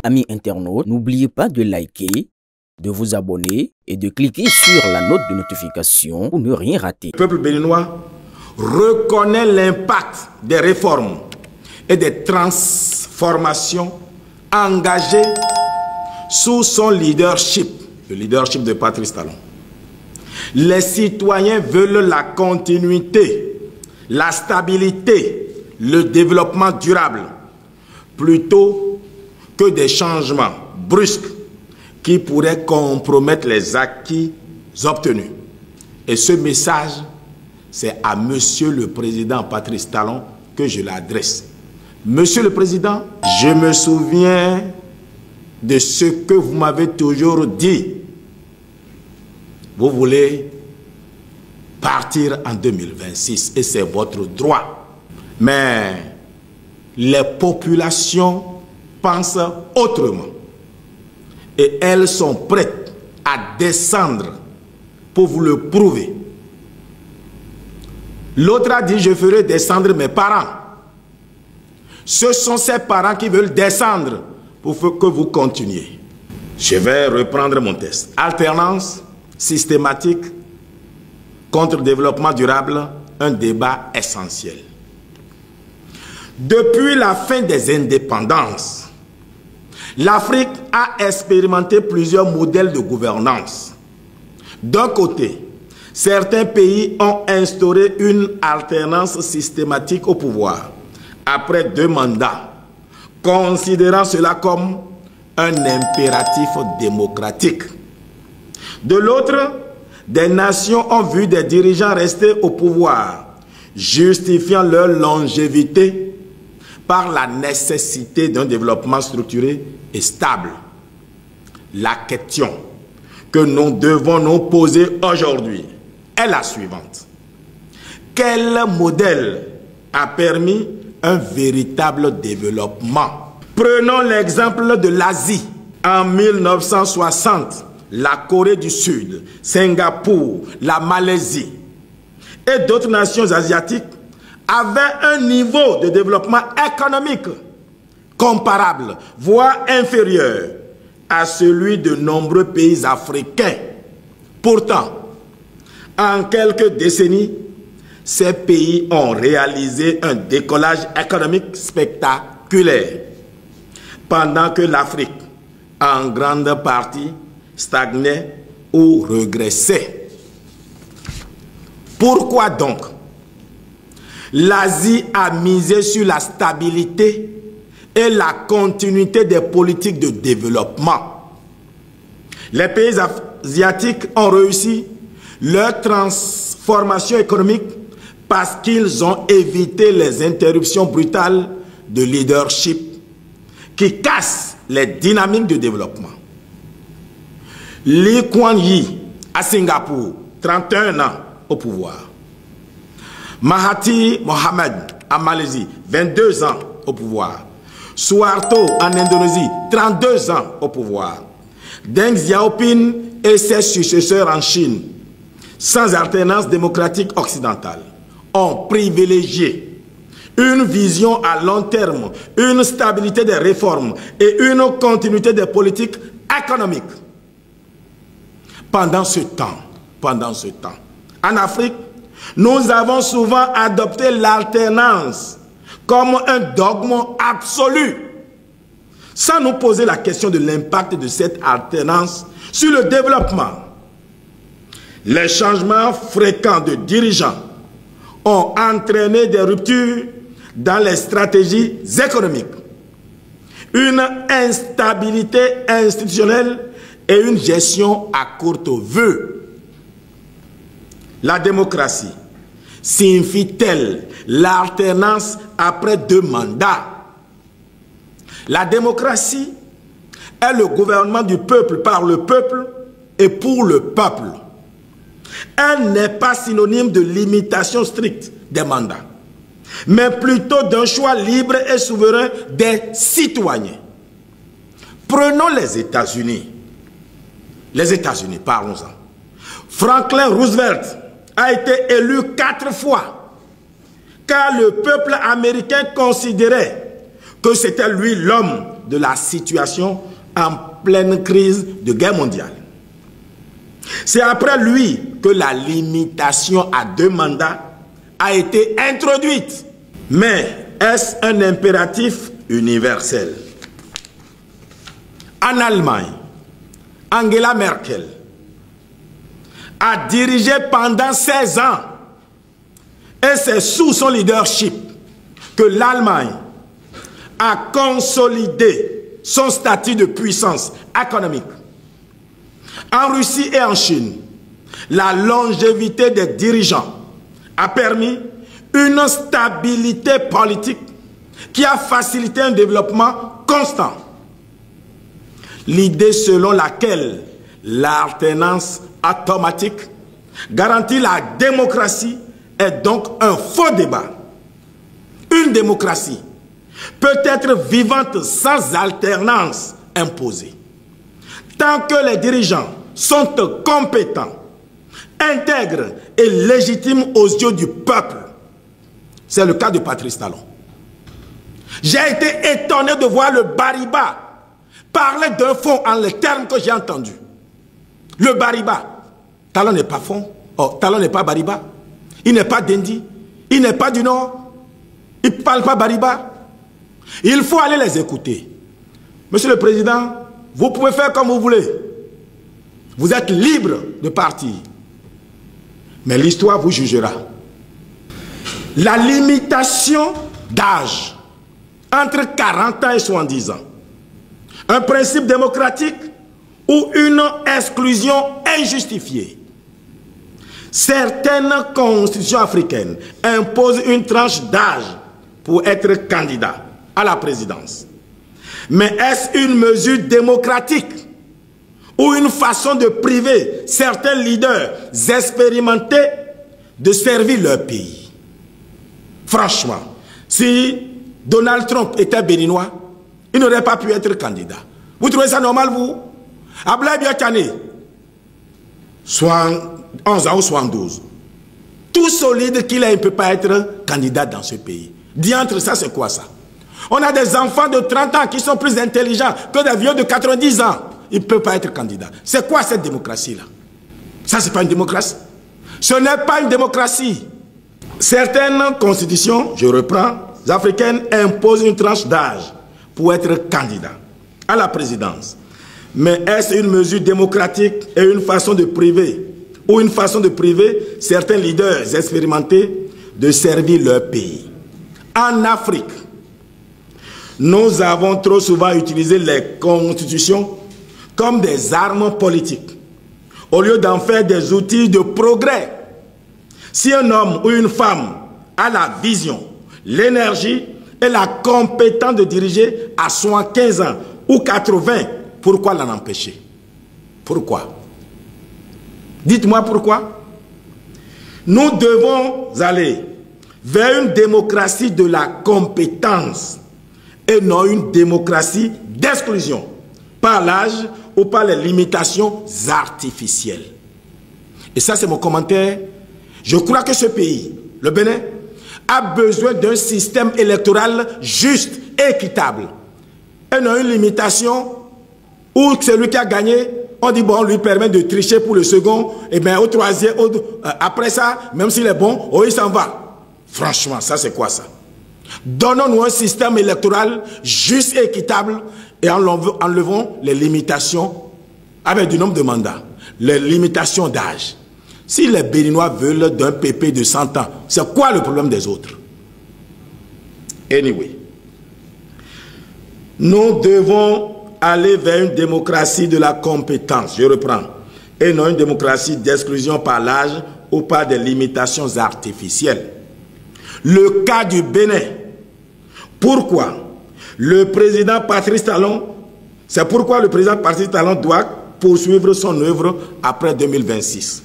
Amis internautes, n'oubliez pas de liker, de vous abonner et de cliquer sur la note de notification pour ne rien rater. Le peuple béninois reconnaît l'impact des réformes et des transformations engagées sous son leadership, le leadership de Patrice Talon. Les citoyens veulent la continuité, la stabilité, le développement durable, plutôt que des changements brusques qui pourraient compromettre les acquis obtenus. Et ce message, c'est à Monsieur le Président Patrice Talon que je l'adresse. Monsieur le Président, je me souviens de ce que vous m'avez toujours dit. Vous voulez partir en 2026 et c'est votre droit. Mais les populations pensent autrement. Et elles sont prêtes à descendre pour vous le prouver. L'autre a dit, je ferai descendre mes parents. Ce sont ces parents qui veulent descendre pour que vous continuiez. Je vais reprendre mon texte. Alternance systématique contre développement durable, un débat essentiel. Depuis la fin des indépendances, l'Afrique a expérimenté plusieurs modèles de gouvernance. D'un côté, certains pays ont instauré une alternance systématique au pouvoir, après 2 mandats, considérant cela comme un impératif démocratique. De l'autre, des nations ont vu des dirigeants rester au pouvoir, justifiant leur longévité par la nécessité d'un développement structuré et stable. La question que nous devons nous poser aujourd'hui est la suivante. Quel modèle a permis un véritable développement? Prenons l'exemple de l'Asie. En 1960, la Corée du Sud, Singapour, la Malaisie et d'autres nations asiatiques avaient un niveau de développement économique comparable, voire inférieur à celui de nombreux pays africains. Pourtant, en quelques décennies, ces pays ont réalisé un décollage économique spectaculaire, pendant que l'Afrique, en grande partie, stagnait ou régressait. Pourquoi donc l'Asie a misé sur la stabilité et la continuité des politiques de développement? Les pays asiatiques ont réussi leur transformation économique parce qu'ils ont évité les interruptions brutales de leadership qui cassent les dynamiques de développement. Lee Kuan Yew à Singapour, 31 ans au pouvoir. Mahathir Mohamad à Malaisie, 22 ans au pouvoir. Suharto en Indonésie, 32 ans au pouvoir. Deng Xiaoping et ses successeurs en Chine, sans alternance démocratique occidentale, ont privilégié une vision à long terme, une stabilité des réformes et une continuité des politiques économiques. Pendant ce temps, en Afrique, nous avons souvent adopté l'alternance comme un dogme absolu, sans nous poser la question de l'impact de cette alternance sur le développement. Les changements fréquents de dirigeants ont entraîné des ruptures dans les stratégies économiques, une instabilité institutionnelle et une gestion à courte vue. La démocratie signifie-t-elle l'alternance après 2 mandats? La démocratie est le gouvernement du peuple par le peuple et pour le peuple. Elle n'est pas synonyme de limitation stricte des mandats, mais plutôt d'un choix libre et souverain des citoyens. Prenons les États-Unis. Les États-Unis, parlons-en. Franklin Roosevelt a été élu 4 fois, car le peuple américain considérait que c'était lui l'homme de la situation en pleine crise de guerre mondiale. C'est après lui que la limitation à 2 mandats a été introduite. Mais est-ce un impératif universel? En Allemagne, Angela Merkel a dirigé pendant 16 ans et c'est sous son leadership que l'Allemagne a consolidé son statut de puissance économique. En Russie et en Chine, la longévité des dirigeants a permis une stabilité politique qui a facilité un développement constant. L'idée selon laquelle l'alternance automatique garantit la démocratie est donc un faux débat. Une démocratie peut être vivante sans alternance imposée. Tant que les dirigeants sont compétents, intègres et légitimes aux yeux du peuple. C'est le cas de Patrice Talon. J'ai été étonné de voir le Bariba parler d'un fond en les termes que j'ai entendus. Le Bariba. Talon n'est pas fond. Oh, Talon n'est pas Bariba. Il n'est pas d'Indi. Il n'est pas du Nord. Il ne parle pas Bariba. Il faut aller les écouter. Monsieur le Président, vous pouvez faire comme vous voulez. Vous êtes libre de partir. Mais l'histoire vous jugera. La limitation d'âge entre 40 ans et 70 ans. Un principe démocratique ou une exclusion injustifiée. Certaines constitutions africaines imposent une tranche d'âge pour être candidat à la présidence. Mais est-ce une mesure démocratique ou une façon de priver certains leaders expérimentés de servir leur pays? Franchement, si Donald Trump était béninois, il n'aurait pas pu être candidat. Vous trouvez ça normal, vous? Ablaye Biakane, 11 ans ou 72. Tout solide qu'il est, il ne peut pas être candidat dans ce pays. Diantre, ça c'est quoi ça? On a des enfants de 30 ans qui sont plus intelligents que des vieux de 90 ans. Ils ne peuvent pas être candidats. C'est quoi cette démocratie-là? Ça, c'est pas une démocratie. Ce n'est pas une démocratie. Certaines constitutions, je reprends, africaines imposent une tranche d'âge pour être candidat à la présidence. Mais est-ce une mesure démocratique et une façon de priver, ou une façon de priver certains leaders expérimentés de servir leur pays? En Afrique, nous avons trop souvent utilisé les constitutions comme des armes politiques, au lieu d'en faire des outils de progrès. Si un homme ou une femme a la vision, l'énergie et la compétence de diriger à 75 ans ou 80, pourquoi l'en empêcher? Pourquoi? Dites-moi pourquoi. Nous devons aller vers une démocratie de la compétence et non une démocratie d'exclusion par l'âge ou par les limitations artificielles. Et ça, c'est mon commentaire. Je crois que ce pays, le Bénin, a besoin d'un système électoral juste et équitable. Et non une limitation où celui qui a gagné, on dit bon, on lui permet de tricher pour le second, et bien au troisième, après ça, même s'il est bon, oh, il s'en va. Franchement, ça c'est quoi ça? Donnons-nous un système électoral juste et équitable et enlevons les limitations avec du nombre de mandats, les limitations d'âge. Si les Béninois veulent d'un PP de 100 ans, c'est quoi le problème des autres? Anyway, nous devons aller vers une démocratie de la compétence, je reprends, et non une démocratie d'exclusion par l'âge ou par des limitations artificielles. Le cas du Bénin. Pourquoi le président Patrice Talon, c'est pourquoi le président Patrice Talon doit poursuivre son œuvre après 2026.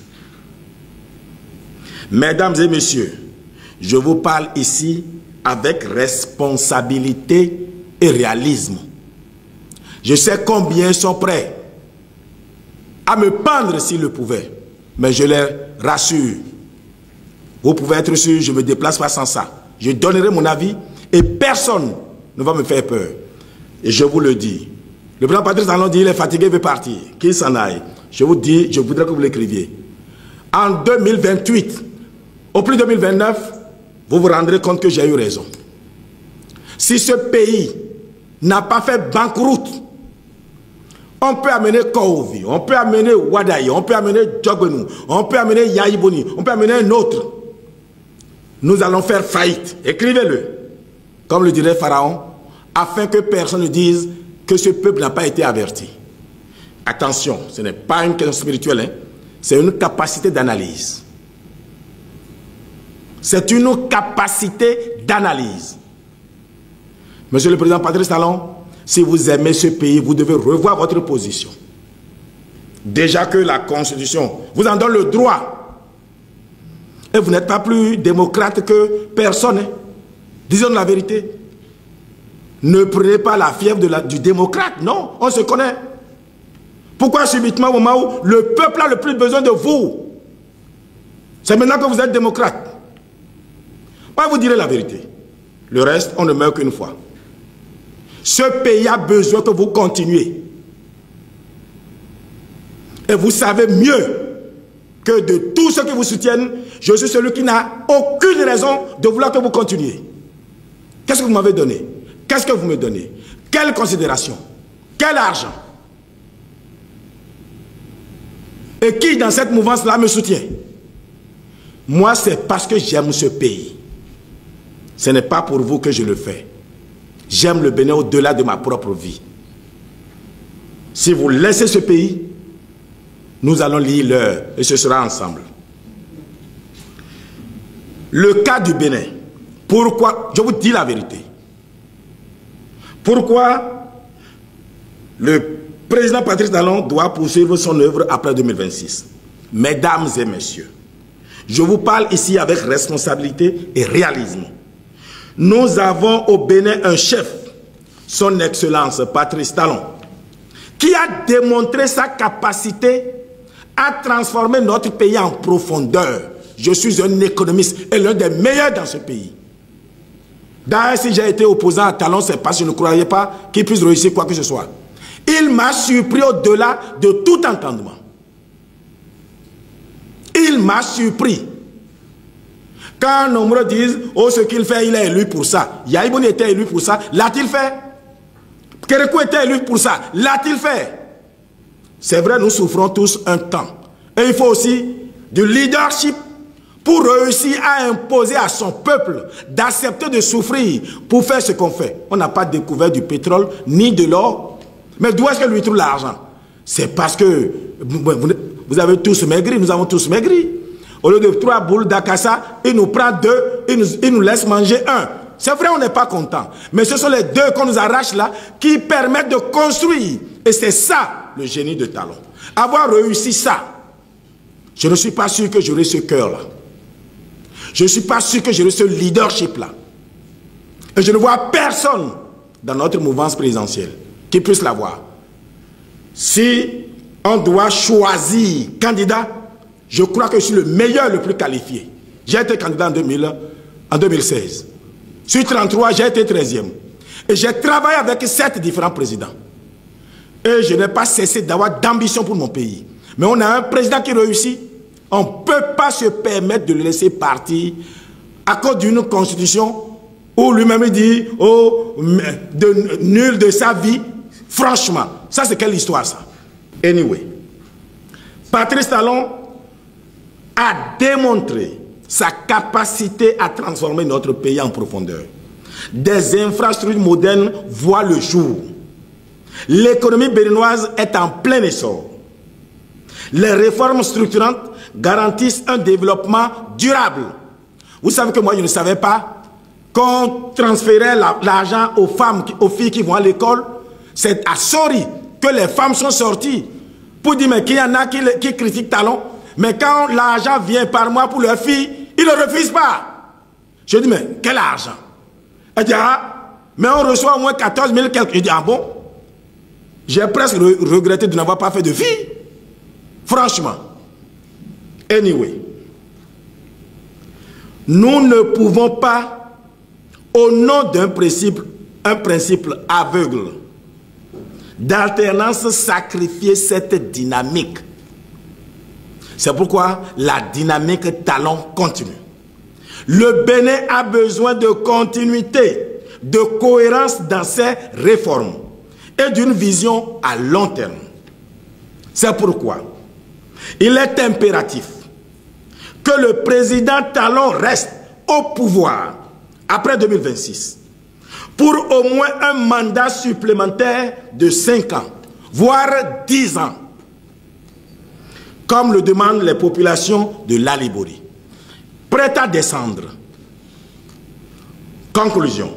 Mesdames et messieurs, je vous parle ici avec responsabilité et réalisme. Je sais combien ils sont prêts à me pendre s'ils le pouvaient, mais je les rassure. Vous pouvez être sûr, je ne me déplace pas sans ça. Je donnerai mon avis et personne ne va me faire peur. Et je vous le dis. Le président Patrice Talon dit qu'il est fatigué, il veut partir, qu'il s'en aille. Je vous dis, je voudrais que vous l'écriviez. En 2028, au plus 2029, vous vous rendrez compte que j'ai eu raison. Si ce pays n'a pas fait banqueroute, on peut amener Kouvi, on peut amener Wadaï, on peut amener Djogbenou, on peut amener Yaïboni, on peut amener un autre. Nous allons faire faillite. Écrivez-le, comme le dirait Pharaon, afin que personne ne dise que ce peuple n'a pas été averti. Attention, ce n'est pas une question spirituelle, hein? C'est une capacité d'analyse. C'est une capacité d'analyse. Monsieur le Président Patrice Talon, si vous aimez ce pays, vous devez revoir votre position. Déjà que la Constitution vous en donne le droit. Et vous n'êtes pas plus démocrate que personne. Hein? Disons la vérité. Ne prenez pas la fièvre du démocrate. Non, on se connaît. Pourquoi subitement au moment où le peuple a le plus besoin de vous? C'est maintenant que vous êtes démocrate. Moi, vous direz la vérité. Le reste, on ne meurt qu'une fois. Ce pays a besoin que vous continuiez. Et vous savez mieux que de tous ceux qui vous soutiennent, je suis celui qui n'a aucune raison de vouloir que vous continuiez. Qu'est-ce que vous m'avez donné? Qu'est-ce que vous me donnez? Quelle considération? Quel argent? Et qui dans cette mouvance-là me soutient? Moi, c'est parce que j'aime ce pays. Ce n'est pas pour vous que je le fais. J'aime le Bénin au-delà de ma propre vie. Si vous laissez ce pays, nous allons lire l'heure et ce sera ensemble. Le cas du Bénin. Pourquoi? Je vous dis la vérité. Pourquoi le président Patrice Talon doit poursuivre son œuvre après 2026? Mesdames et messieurs, je vous parle ici avec responsabilité et réalisme. Nous avons au Bénin un chef, son Excellence Patrice Talon, qui a démontré sa capacité à transformer notre pays en profondeur. Je suis un économiste et l'un des meilleurs dans ce pays. D'ailleurs, si j'ai été opposant à Talon, c'est parce que je ne croyais pas qu'il puisse réussir quoi que ce soit. Il m'a surpris au-delà de tout entendement. Il m'a surpris. Quand nombreux disent, oh, ce qu'il fait, il est élu pour ça. Yaïbouni était élu pour ça. L'a-t-il fait? Kérékou était élu pour ça. L'a-t-il fait? C'est vrai, nous souffrons tous un temps. Et il faut aussi du leadership pour réussir à imposer à son peuple d'accepter de souffrir pour faire ce qu'on fait. On n'a pas découvert du pétrole ni de l'or. Mais d'où est-ce que lui trouve l'argent? C'est parce que vous avez tous maigri, nous avons tous maigri. Au lieu de 3 boules d'akassa, il nous prend 2, il nous laisse manger 1. C'est vrai, on n'est pas content. Mais ce sont les 2 qu'on nous arrache là qui permettent de construire. Et c'est ça le génie de Talon. Avoir réussi ça, je ne suis pas sûr que j'aurai ce cœur-là. Je ne suis pas sûr que j'aurai ce leadership-là. Et je ne vois personne dans notre mouvance présidentielle qui puisse l'avoir. Si on doit choisir candidat, je crois que je suis le meilleur, le plus qualifié. J'ai été candidat en 2016. Sur 33, j'ai été 13e. Et j'ai travaillé avec 7 différents présidents. Et je n'ai pas cessé d'avoir d'ambition pour mon pays. Mais on a un président qui réussit. On ne peut pas se permettre de le laisser partir à cause d'une constitution où lui-même dit, oh, nul de sa vie. Franchement, ça c'est quelle histoire ça? Anyway, Patrice Talon a démontré sa capacité à transformer notre pays en profondeur. Des infrastructures modernes voient le jour. L'économie béninoise est en plein essor. Les réformes structurantes garantissent un développement durable. Vous savez que moi je ne savais pas qu'on transférait l'argent aux femmes, aux filles qui vont à l'école. C'est à Sori que les femmes sont sorties pour dire mais qu'il y en a qui critiquent Talon. Mais quand l'argent vient par mois pour leurs filles, ils ne le refusent pas. Je dis, mais quel argent? Elle dit, ah, mais on reçoit au moins 14 000 quelques. Je dis, ah bon? J'ai presque regretté de n'avoir pas fait de filles. Franchement. Anyway. Nous ne pouvons pas, au nom d'un principe un principe aveugle d'alternance sacrifiait cette dynamique. C'est pourquoi la dynamique talon continue. Le Bénin a besoin de continuité, de cohérence dans ses réformes et d'une vision à long terme. C'est pourquoi il est impératif que le président Talon reste au pouvoir après 2026 pour au moins un mandat supplémentaire de 5 ans, voire 10 ans, comme le demandent les populations de l'Alibori. Prêt à descendre. Conclusion.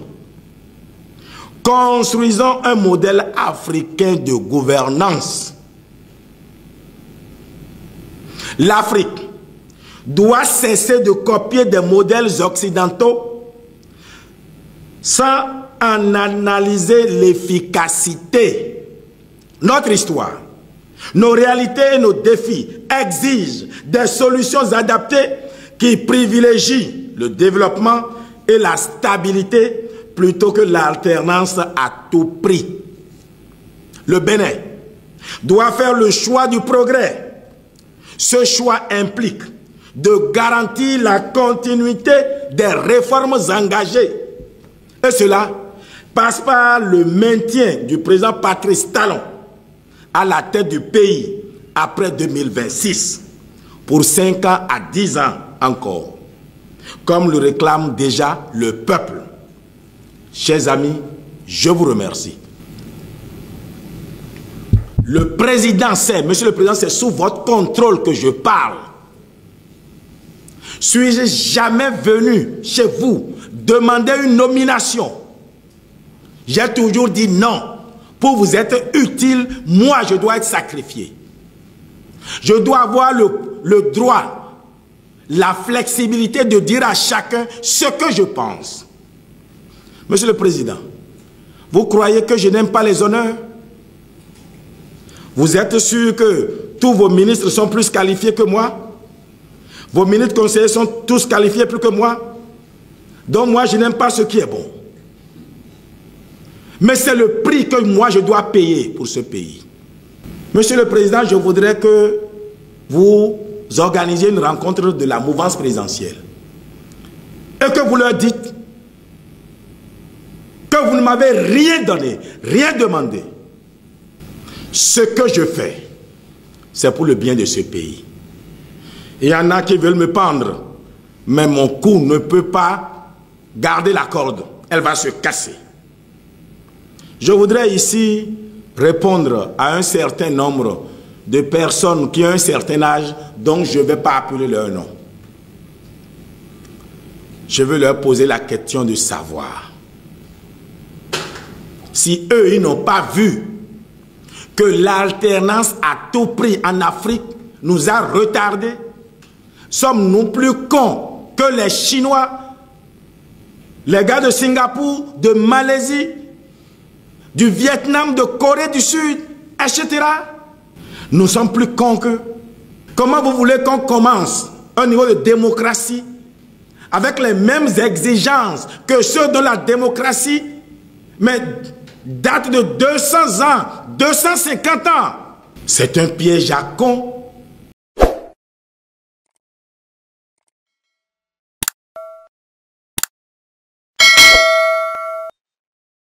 Construisons un modèle africain de gouvernance. L'Afrique doit cesser de copier des modèles occidentaux sans en analyser l'efficacité. Notre histoire, nos réalités et nos défis exigent des solutions adaptées qui privilégient le développement et la stabilité plutôt que l'alternance à tout prix. Le Bénin doit faire le choix du progrès. Ce choix implique de garantir la continuité des réformes engagées. Et cela passe par le maintien du président Patrice Talon à la tête du pays après 2026, pour 5 ans à 10 ans encore, comme le réclame déjà le peuple. Chers amis, je vous remercie. Le président sait, monsieur le président, c'est sous votre contrôle que je parle. Suis-je jamais venu chez vous demander une nomination? J'ai toujours dit non. Pour vous être utile, moi je dois être sacrifié. Je dois avoir le droit, la flexibilité de dire à chacun ce que je pense. Monsieur le Président, vous croyez que je n'aime pas les honneurs? Vous êtes sûr que tous vos ministres sont plus qualifiés que moi? Vos ministres conseillers sont tous qualifiés plus que moi? Donc moi je n'aime pas ce qui est bon. Mais c'est le prix que moi je dois payer pour ce pays. Monsieur le Président, je voudrais que vous organisiez une rencontre de la mouvance présidentielle. Et que vous leur dites que vous ne m'avez rien donné, rien demandé. Ce que je fais, c'est pour le bien de ce pays. Il y en a qui veulent me pendre, mais mon cou ne peut pas garder la corde. Elle va se casser. Je voudrais ici répondre à un certain nombre de personnes qui ont un certain âge dont je ne vais pas appeler leur nom. Je veux leur poser la question de savoir si eux, ils n'ont pas vu que l'alternance à tout prix en Afrique nous a retardés. Sommes-nous plus cons que les Chinois, les gars de Singapour, de Malaisie, du Vietnam, de Corée du Sud, etc. Nous sommes plus cons qu'eux. Comment vous voulez qu'on commence un niveau de démocratie avec les mêmes exigences que ceux de la démocratie, mais date de 200 ans, 250 ans? C'est un piège à con